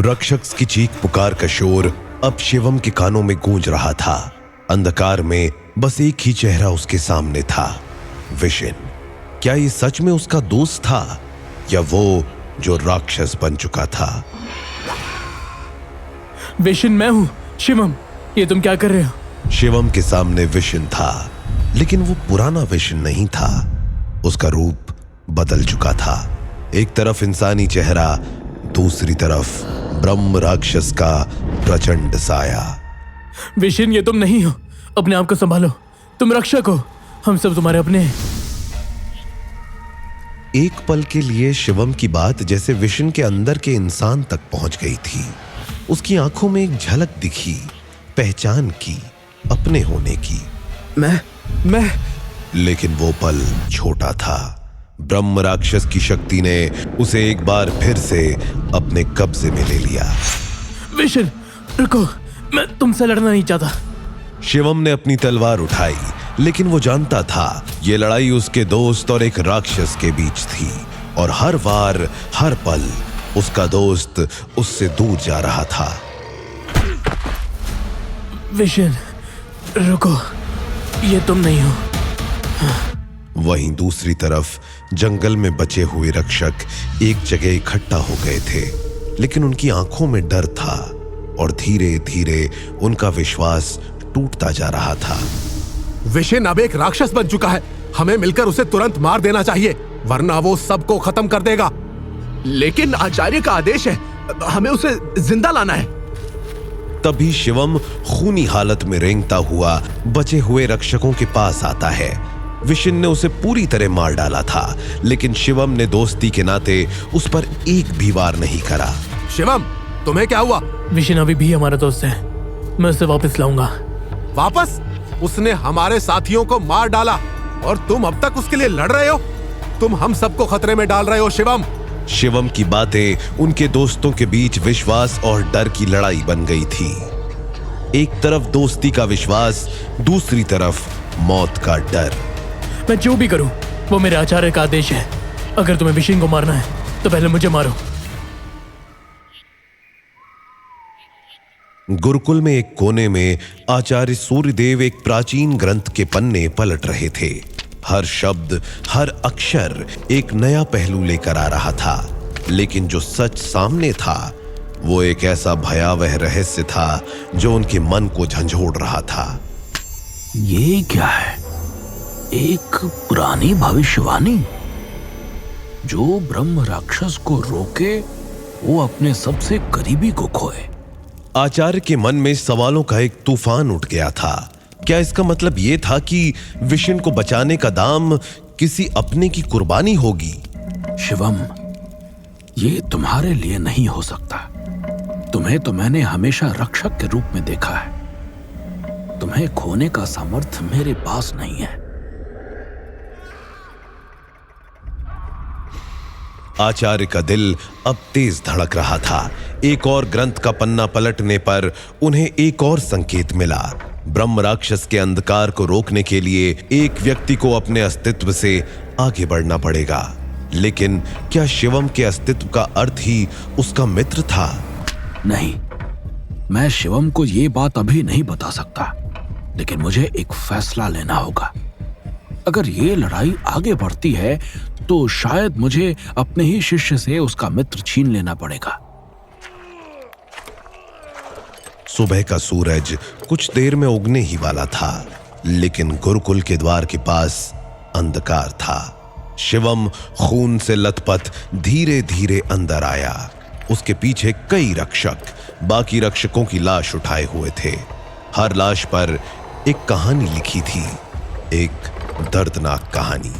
रक्षक की चीख पुकार का शोर अब शिवम के कानों में गूंज रहा था। अंधकार में बस एक ही चेहरा उसके सामने था, विशिन। क्या ये सच में उसका दोस्त था या वो जो राक्षस बन चुका था? विशिन, मैं हूं शिवम, ये तुम क्या कर रहे हो? शिवम के सामने विशिन था, लेकिन वो पुराना विशिन नहीं था। उसका रूप बदल चुका था। एक तरफ इंसानी चेहरा, दूसरी तरफ ब्रह्म राक्षस का प्रचंड साया। विशिन, ये तुम नहीं हो, अपने आप को संभालो, तुम रक्षक हो, हम सब तुम्हारे अपने हैं। एक पल के लिए शिवम की बात जैसे विशिन के अंदर के इंसान तक पहुंच गई थी। उसकी आंखों में एक झलक दिखी, पहचान की, अपने होने की। मैं लेकिन वो पल छोटा था। ब्रह्म राक्षस की शक्ति ने उसे एक बार फिर से अपने कब्जे में ले लिया। विशिन, रुको, मैं तुमसे लड़ना नहीं चाहता। शिवम ने अपनी तलवार उठाई, लेकिन वो जानता था ये लड़ाई उसके दोस्त और एक राक्षस के बीच थी, और हर बार, हर पल उसका दोस्त उससे दूर जा रहा था। विशिन, रुको, ये तुम नहीं हो। वहीं दूसरी तरफ जंगल में बचे हुए रक्षक एक जगह इकट्ठा हो गए थे, लेकिन उनकी आंखों में डर था और धीरे धीरे उनका विश्वास टूटता जा रहा था। विशिन अब एक राक्षस बन चुका है, हमें मिलकर उसे तुरंत मार देना चाहिए, वरना वो सबको खत्म कर देगा। लेकिन आचार्य का आदेश है, हमें उसे जिंदा लाना है। तभी शिवम खूनी हालत में रेंगता हुआ बचे हुए रक्षकों के पास आता है। विशिन ने उसे पूरी तरह मार डाला था, लेकिन शिवम ने दोस्ती के नाते उस पर एक भी वार नहीं करा। शिवम, तुम्हें क्या हुआ? विशिन अभी भी हमारा दोस्त है, मैं उसे वापस लाऊंगा। वापस? उसने हमारे साथियों को मार डाला और तुम अब तक उसके लिए लड़ रहे हो? तुम हम सबको खतरे में डाल रहे हो शिवम। शिवम की बातें उनके दोस्तों के बीच विश्वास और डर की लड़ाई बन गई थी। एक तरफ दोस्ती का विश्वास, दूसरी तरफ मौत का डर। मैं जो भी करूं, वो मेरे आचार्य का आदेश है। अगर तुम्हें विशिन को मारना है तो पहले मुझे मारो। गुरुकुल में एक कोने में आचार्य सूर्यदेव एक प्राचीन ग्रंथ के पन्ने पलट रहे थे। हर शब्द, हर अक्षर एक नया पहलू लेकर आ रहा था, लेकिन जो सच सामने था वो एक ऐसा भयावह रहस्य था जो उनके मन को झंझोड़ रहा था। ये क्या है? एक पुरानी भविष्यवाणी जो ब्रह्म राक्षस को रोके वो अपने सबसे करीबी को खोए। आचार्य के मन में सवालों का एक तूफान उठ गया था। क्या इसका मतलब यह था कि विशिन को बचाने का दाम किसी अपने की कुर्बानी होगी? शिवम, ये तुम्हारे लिए नहीं हो सकता। तुम्हें तो मैंने हमेशा रक्षक के रूप में देखा है। तुम्हें खोने का सामर्थ्य मेरे पास नहीं है। आचार्य का दिल अब तेज धड़क रहा था। एक और ग्रंथ का पन्ना पलटने पर उन्हें एक और संकेत मिला। ब्रह्म राक्षस के अंधकार को रोकने के लिए एक व्यक्ति को अपने अस्तित्व से आगे बढ़ना पड़ेगा। लेकिन क्या शिवम के अस्तित्व का अर्थ ही उसका मित्र था? नहीं, मैं शिवम को ये बात अभी नहीं बता सकता, लेकिन मुझे एक फैसला लेना होगा। अगर ये लड़ाई आगे बढ़ती है तो शायद मुझे अपने ही शिष्य से उसका मित्र छीन लेना पड़ेगा। सुबह का सूरज कुछ देर में उगने ही वाला था, लेकिन गुरुकुल के द्वार के पास अंधकार था। शिवम खून से लथपथ धीरे धीरे अंदर आया। उसके पीछे कई रक्षक बाकी रक्षकों की लाश उठाए हुए थे। हर लाश पर एक कहानी लिखी थी, एक दर्दनाक कहानी।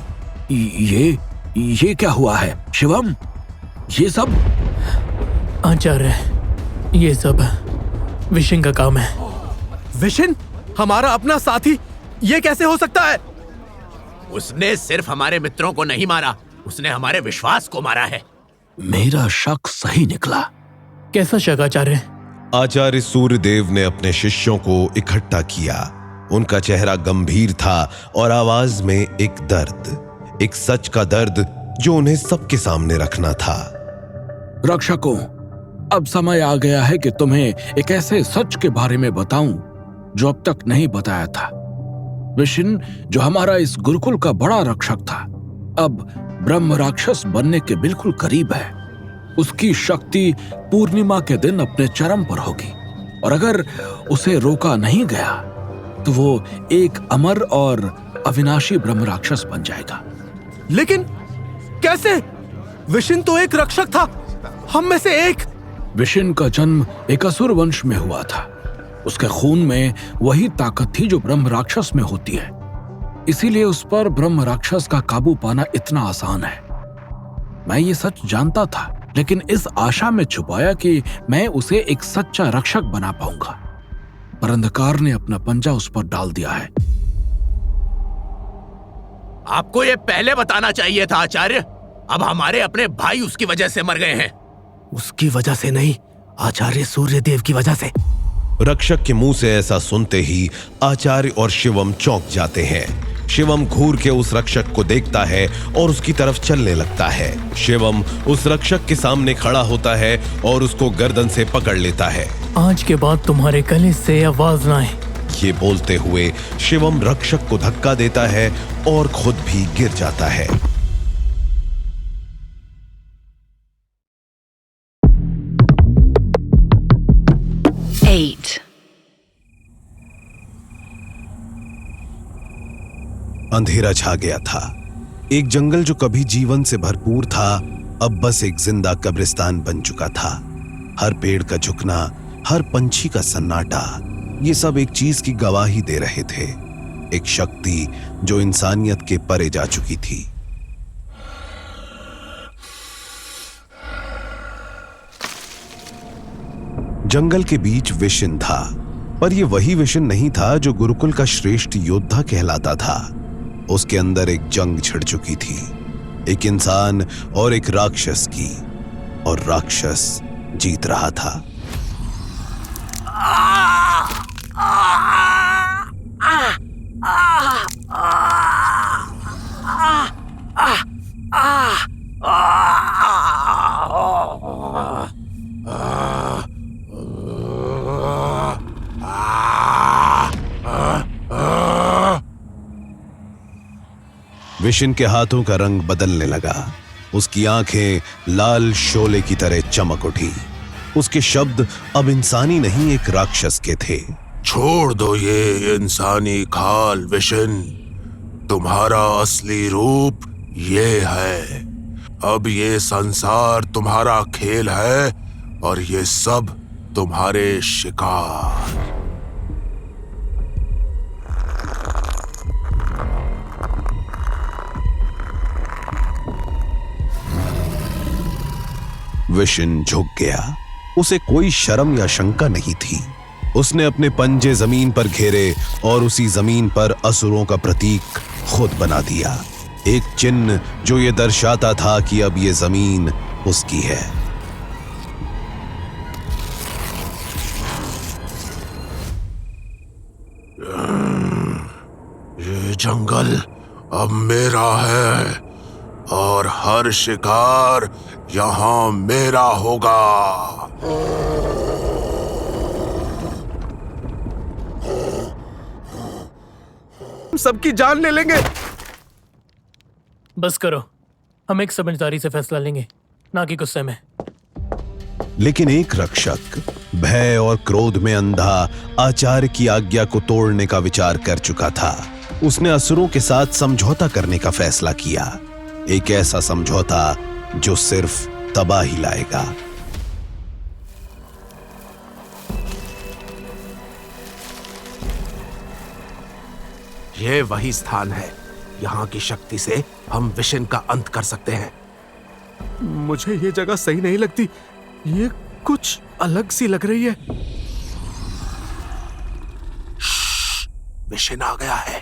ये क्या हुआ है शिवम? ये सब? आचार्य, ये सब विशिन का काम है। विशिन, हमारा अपना साथी, ये कैसे हो सकता है? उसने सिर्फ हमारे मित्रों को नहीं मारा, उसने हमारे विश्वास को मारा है। मेरा शक सही निकला। कैसा शक आचार्य? आचार्य सूर्यदेव ने अपने शिष्यों को इकट्ठा किया। उनका चेहरा गंभीर था और आवाज में एक दर्द, एक सच का दर्द जो उन्हें सबके सामने रखना था। रक्षकों, अब समय आ गया है कि तुम्हें एक ऐसे सच के बारे में बताऊं जो अब तक नहीं बताया था। विशिन, जो हमारा इस गुरुकुल का बड़ा रक्षक था, अब ब्रह्म राक्षस बनने के बिल्कुल करीब है। उसकी शक्ति पूर्णिमा के दिन अपने चरम पर होगी और अगर उसे रोका नहीं गया तो वो एक अमर और अविनाशी ब्रह्म राक्षस बन जाएगा। लेकिन कैसे? विशिन तो एक रक्षक था, हम में से एक। विशिन का जन्म एक असुर वंश में हुआ था। उसके खून में वही ताकत थी जो ब्रह्म राक्षस में होती है। इसीलिए उस पर ब्रह्म राक्षस का काबू पाना इतना आसान है। मैं ये सच जानता था, लेकिन इस आशा में छुपाया कि मैं उसे एक सच्चा रक्षक बना पाऊंगा। पर अंधकार ने अपना पंजा उस पर डाल दिया है। आपको ये पहले बताना चाहिए था आचार्य। अब हमारे अपने भाई उसकी वजह से मर गए हैं। उसकी वजह से नहीं, आचार्य सूर्यदेव की वजह से। रक्षक के मुंह से ऐसा सुनते ही आचार्य और शिवम चौंक जाते हैं। शिवम घूर के उस रक्षक को देखता है और उसकी तरफ चलने लगता है। शिवम उस रक्षक के सामने खड़ा होता है और उसको गर्दन से पकड़ लेता है। आज के बाद तुम्हारे गले से आवाज ना आए। ये बोलते हुए शिवम रक्षक को धक्का देता है और खुद भी गिर जाता है। अंधेरा छा गया था। एक जंगल जो कभी जीवन से भरपूर था, अब बस एक जिंदा कब्रिस्तान बन चुका था। हर पेड़ का झुकना, हर पंछी का सन्नाटा, ये सब एक चीज की गवाही दे रहे थे, एक शक्ति जो इंसानियत के परे जा चुकी थी। जंगल के बीच विशिन था, पर यह वही विशिन नहीं था जो गुरुकुल का श्रेष्ठ योद्धा कहलाता था। उसके अंदर एक जंग छिड़ चुकी थी, एक इंसान और एक राक्षस की, और राक्षस जीत रहा था। विशिन के हाथों का रंग बदलने लगा। उसकी आंखें लाल शोले की तरह चमक उठी। उसके शब्द अब इंसानी नहीं, एक राक्षस के थे। छोड़ दो ये इंसानी खाल विशिन, तुम्हारा असली रूप ये है। अब ये संसार तुम्हारा खेल है और ये सब तुम्हारे शिकार। विशिन झुक गया। उसे कोई शर्म या शंका नहीं थी। उसने अपने पंजे जमीन पर घेरे और उसी जमीन पर असुरों का प्रतीक खुद बना दिया, एक चिन्ह जो ये दर्शाता था कि अब ये जमीन उसकी है। ये जंगल अब मेरा है और हर शिकार यहां मेरा होगा। सबकी जान ले लेंगे। बस करो, हम एक समझदारी से फैसला लेंगे, ना कि गुस्से में। लेकिन एक रक्षक भय और क्रोध में अंधा आचार्य की आज्ञा को तोड़ने का विचार कर चुका था। उसने असुरों के साथ समझौता करने का फैसला किया, एक ऐसा समझौता जो सिर्फ तबाही लाएगा। ये वही स्थान है, यहाँ की शक्ति से हम विशिन का अंत कर सकते हैं। मुझे ये जगह सही नहीं लगती, ये कुछ अलग सी लग रही है। विशिन आ गया है।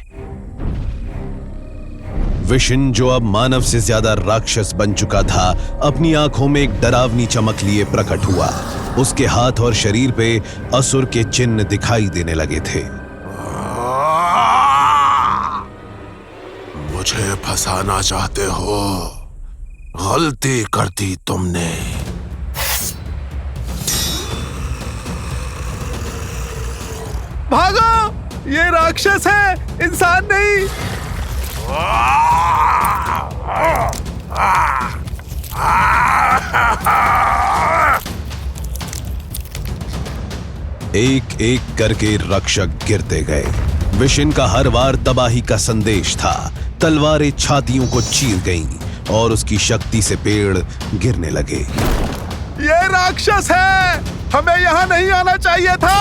विशिन, जो अब मानव से ज्यादा राक्षस बन चुका था, अपनी आंखों में एक डरावनी चमक लिए प्रकट हुआ। उसके हाथ और शरीर पे असुर के चिन्ह दिखाई देने लगे थे। मुझे फंसाना चाहते हो? गलती कर दी तुमने। भागो, ये राक्षस है, इंसान नहीं। एक एक करके रक्षक गिरते गए। विशिन का हर वार तबाही का संदेश था। तलवारें छातियों को चीर गईं और उसकी शक्ति से पेड़ गिरने लगे। ये राक्षस है, हमें यहाँ नहीं आना चाहिए था।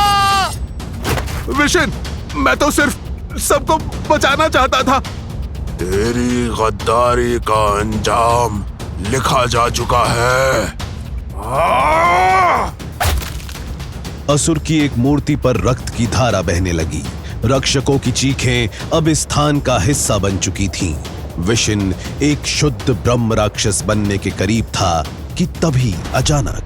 विशिन, मैं तो सिर्फ सबको बचाना चाहता था। तेरी गद्दारी का अंजाम लिखा जा चुका है। असुर की एक मूर्ति पर रक्त की धारा बहने लगी। रक्षकों की चीखें अब इस स्थान का हिस्सा बन चुकी थीं। विशिन एक शुद्ध ब्रह्म राक्षस बनने के करीब था कि तभी अचानक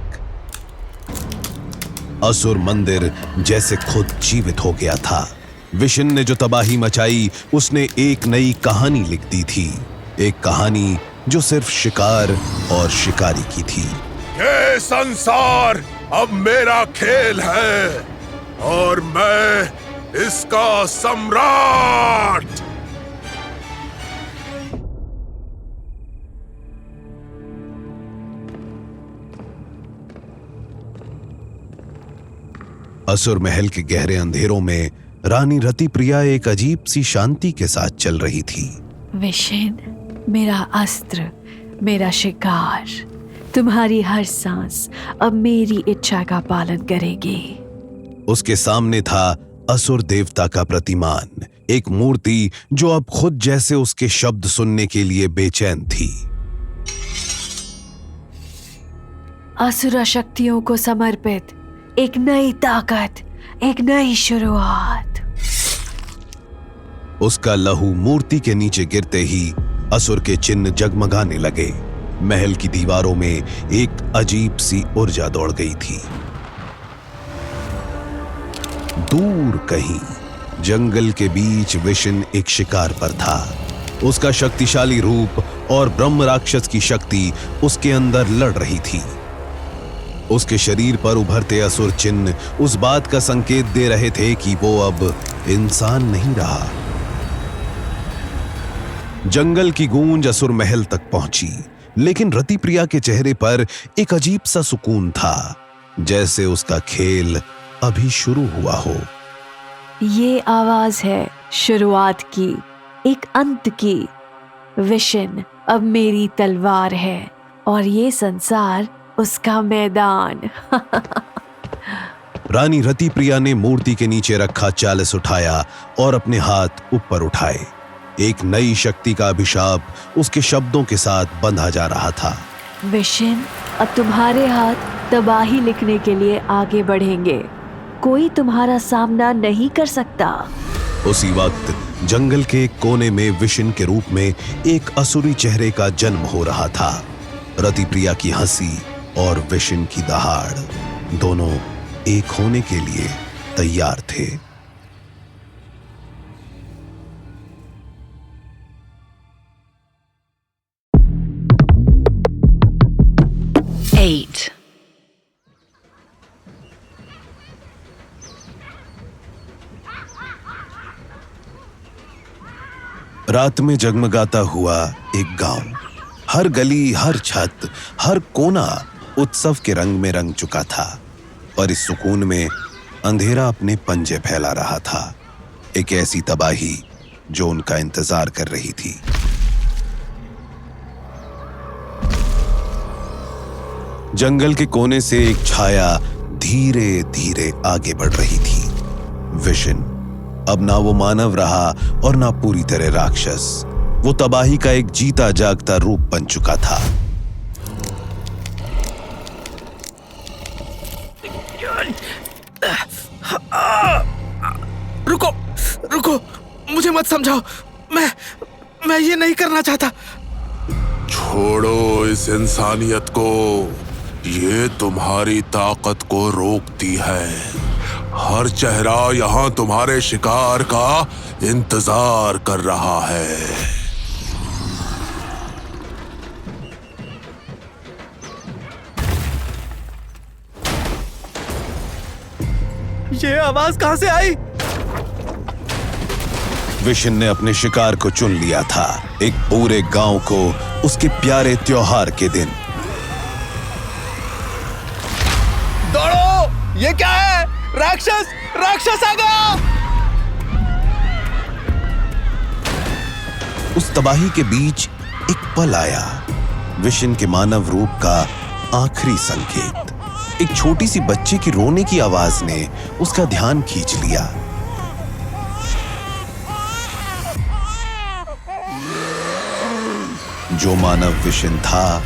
असुर मंदिर जैसे खुद जीवित हो गया था। विशिन ने जो तबाही मचाई, उसने एक नई कहानी लिख दी थी। एक कहानी जो सिर्फ शिकार और शिकारी की थी। ये संसार अब मेरा खेल है और मैं इसका सम्राट। असुर महल के गहरे अंधेरों में रानी रति प्रिया एक अजीब सी शांति के साथ चल रही थी। विशिन, मेरा अस्त्र, मेरा शिकार, तुम्हारी हर सांस अब मेरी इच्छा का पालन करेगी। उसके सामने था असुर देवता का प्रतिमान, एक मूर्ति जो अब खुद जैसे उसके शब्द सुनने के लिए बेचैन थी। असुर शक्तियों को समर्पित एक नई ताकत, एक नई शुरुआत। उसका लहू मूर्ति के नीचे गिरते ही असुर के चिन्ह जगमगाने लगे। महल की दीवारों में एक अजीब सी ऊर्जा दौड़ गई थी। दूर कहीं जंगल के बीच विशिन एक शिकार पर था। उसका शक्तिशाली रूप और ब्रह्म राक्षस की शक्ति उसके अंदर लड़ रही थी। उसके शरीर पर उभरते असुर चिन्ह उस बात का संकेत दे रहे थे कि वो अब इंसान नहीं रहा। जंगल की गूंज असुर महल तक पहुंची, लेकिन रति प्रिया के चेहरे पर एक अजीब सा सुकून था, जैसे उसका खेल अभी शुरू हुआ हो। ये आवाज है शुरुआत की, एक अंत की। विशिन अब मेरी तलवार है और ये संसार उसका मैदान। रानी रति प्रिया ने मूर्ति के नीचे रखा चालिस उठाया और अपने हाथ ऊपर उठाए। एक नई शक्ति का अभिशाप उसके शब्दों के साथ बंधा जा रहा था। विशिन, अब तुम्हारे हाथ तबाही लिखने के लिए आगे बढ़ेंगे। कोई तुम्हारा सामना नहीं कर सकता। उसी वक्त जंगल के एक कोने में विशिन के रूप में एक असुरी चेहरे का जन्म हो रहा था। रति प्रिया की हंसी और विशिन की दहाड़ दोनों एक होने के लिए तैयार थे। रात में जगमगाता हुआ एक गांव, हर गली, हर छत, हर कोना उत्सव के रंग में रंग चुका था और इस सुकून में अंधेरा अपने पंजे फैला रहा था। एक ऐसी तबाही जो उनका इंतजार कर रही थी। जंगल के कोने से एक छाया धीरे धीरे आगे बढ़ रही थी। विशिन अब ना वो मानव रहा और ना पूरी तरह राक्षस। वो तबाही का एक जीता जागता रूप बन चुका था। रुको, रुको, मुझे मत समझाओ। मैं ये नहीं करना चाहता। छोड़ो इस इंसानियत को, ये तुम्हारी ताकत को रोकती है। हर चेहरा यहाँ तुम्हारे शिकार का इंतजार कर रहा है। ये आवाज कहां से आई? विशन ने अपने शिकार को चुन लिया था, एक पूरे गांव को उसके प्यारे त्योहार के दिन। दौड़ो! ये क्या है? राक्षस! राक्षस आ गया! उस तबाही के बीच एक पल आया, विशन के मानव रूप का आखिरी संकेत। एक छोटी सी बच्चे की रोने की आवाज ने उसका ध्यान खींच लिया। जो मानव विशन था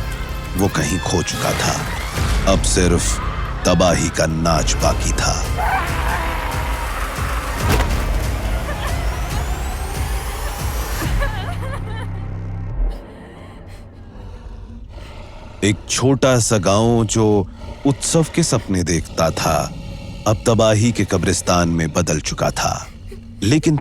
वो कहीं खो चुका था, अब सिर्फ तबाही का नाच बाकी था। एक छोटा सा गांव जो उत्सव के सपने देखता था, अब तबाही के कब्रिस्तान में बदल चुका था। लेकिन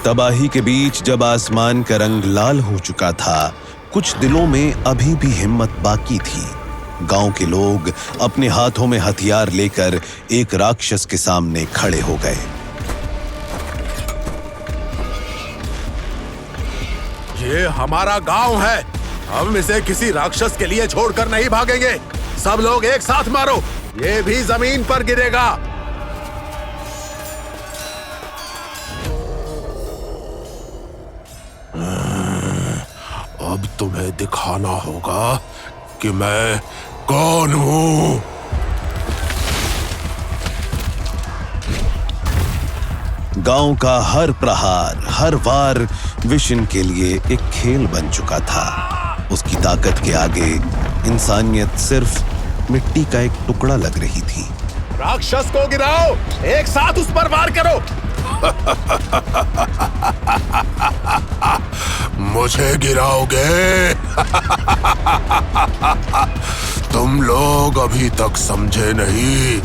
तबाही के बीच जब आसमान का रंग लाल हो चुका था, कुछ दिलों में अभी भी हिम्मत बाकी थी। गांव के लोग अपने हाथों में हथियार लेकर एक राक्षस के सामने खड़े हो गए। ये हमारा गांव है, हम इसे किसी राक्षस के लिए छोड़कर नहीं भागेंगे। सब लोग एक साथ मारो, ये भी जमीन पर गिरेगा। अब तुम्हें दिखाना होगा कि मैं कौन हूं। गांव का हर प्रहार, हर वार विशन के लिए एक खेल बन चुका था। उसकी ताकत के आगे इंसानियत सिर्फ मिट्टी का एक टुकड़ा लग रही थी। राक्षस को गिराओ, एक साथ उस पर वार करो। मुझे गिराओगे? तुम लोग अभी तक समझे नहीं,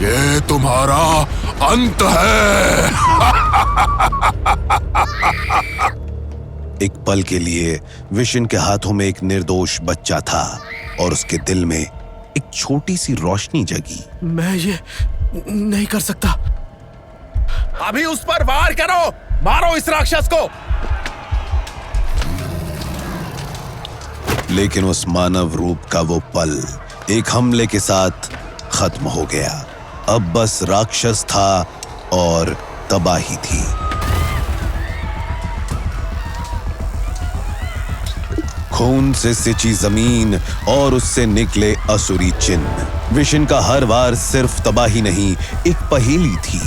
ये तुम्हारा अंत है। एक पल के लिए विशन के हाथों में एक निर्दोष बच्चा था और उसके दिल में एक छोटी सी रोशनी जगी। मैं ये नहीं कर सकता। अभी उस पर वार करो, मारो इस राक्षस को। लेकिन उस मानव रूप का वो पल एक हमले के साथ खत्म हो गया। अब बस राक्षस था और तबाही थी। खून से सिंची जमीन और उससे निकले असुरी चिन्ह। विशन का हर वार सिर्फ तबाही नहीं, एक पहेली थी,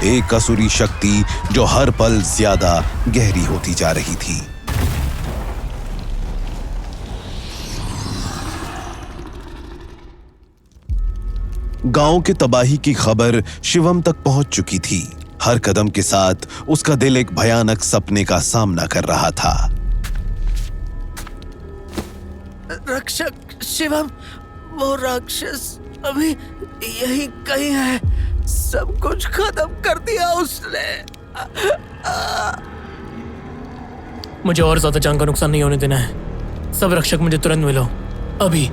एक असुरी शक्ति जो हर पल ज्यादा गहरी होती जा रही थी। गांव के तबाही की खबर शिवम तक पहुंच चुकी थी। हर कदम के साथ उसका दिल एक भयानक सपने का सामना कर रहा था। रक्षक शिवम, वो राक्षस अभी यही कहीं है। सब कुछ खत्म कर दिया उसने। मुझे और ज्यादा जान का नुकसान नहीं होने देना है। सब रक्षक मुझे तुरंत मिलो, अभी।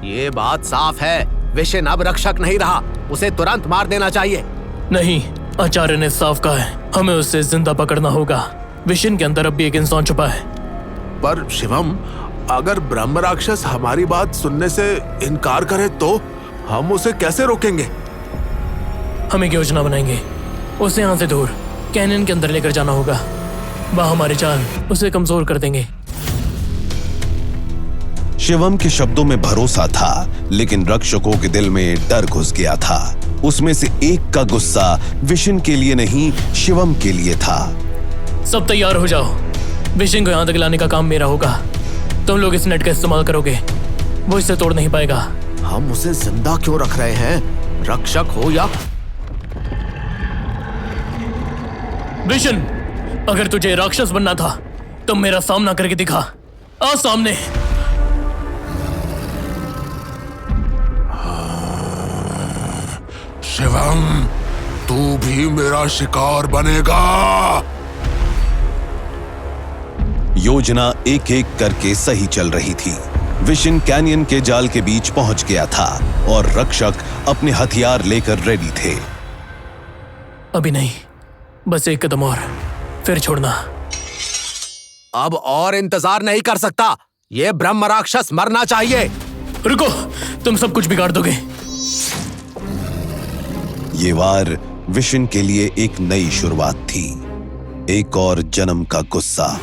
ये बात साफ है, विशन अब रक्षक नहीं रहा, उसे तुरंत मार देना चाहिए। नहीं, आचार्य ने साफ कहा है, हमें उसे जिंदा पकड़ना होगा। विशन के अंदर अब भी एक इंसान छुपा है। पर शिवम, अगर ब्रह्म राक्षस हमारी बात सुनने से इनकार करे तो हम उसे कैसे रोकेंगे? हम एक योजना बनाएंगे, उसे यहाँ से दूर कैनियन के अंदर लेकर जाना होगा। वहाँ हमारे चाल उसे कमजोर कर देंगे। शिवम के शब्दों में भरोसा था, लेकिन रक्षकों के दिल में डर घुस गया था। उसमें से एक का गुस्सा विशन के लिए नहीं, शिवम के लिए था। सब तैयार हो जाओ, विशन को यहाँ तक लाने का काम मेरा होगा। तुम लोग इस नेट का इस्तेमाल करोगे, वो इसे तोड़ नहीं पाएगा। हम उसे जिंदा क्यों रख रहे हैं? रक्षक हो या विशन, अगर तुझे राक्षस बनना था तो मेरा सामना करके दिखा। आ सामने। शिवम, तू भी मेरा शिकार बनेगा। योजना एक एक करके सही चल रही थी। विशन कैनियन के जाल के बीच पहुंच गया था और रक्षक अपने हथियार लेकर रेडी थे। अभी नहीं, बस एक कदम और, फिर छोड़ना। अब और इंतजार नहीं कर सकता। ये ब्रह्म राक्षस मरना चाहिए। रुको, तुम सब कुछ बिगाड़ दोगे। ये वार विशन के लिए एक नई शुरुआत थी, एक और जन्म का गुस्सा।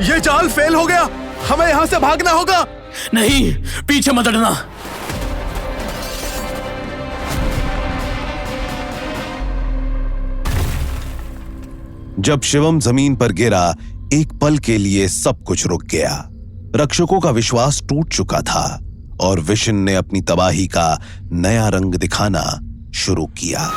ये जाल फेल हो गया, हमें यहां से भागना होगा। नहीं, पीछे मत हटना। जब शिवम जमीन पर गिरा, एक पल के लिए सब कुछ रुक गया। रक्षकों का विश्वास टूट चुका था और विशन ने अपनी तबाही का नया रंग दिखाना शुरू किया।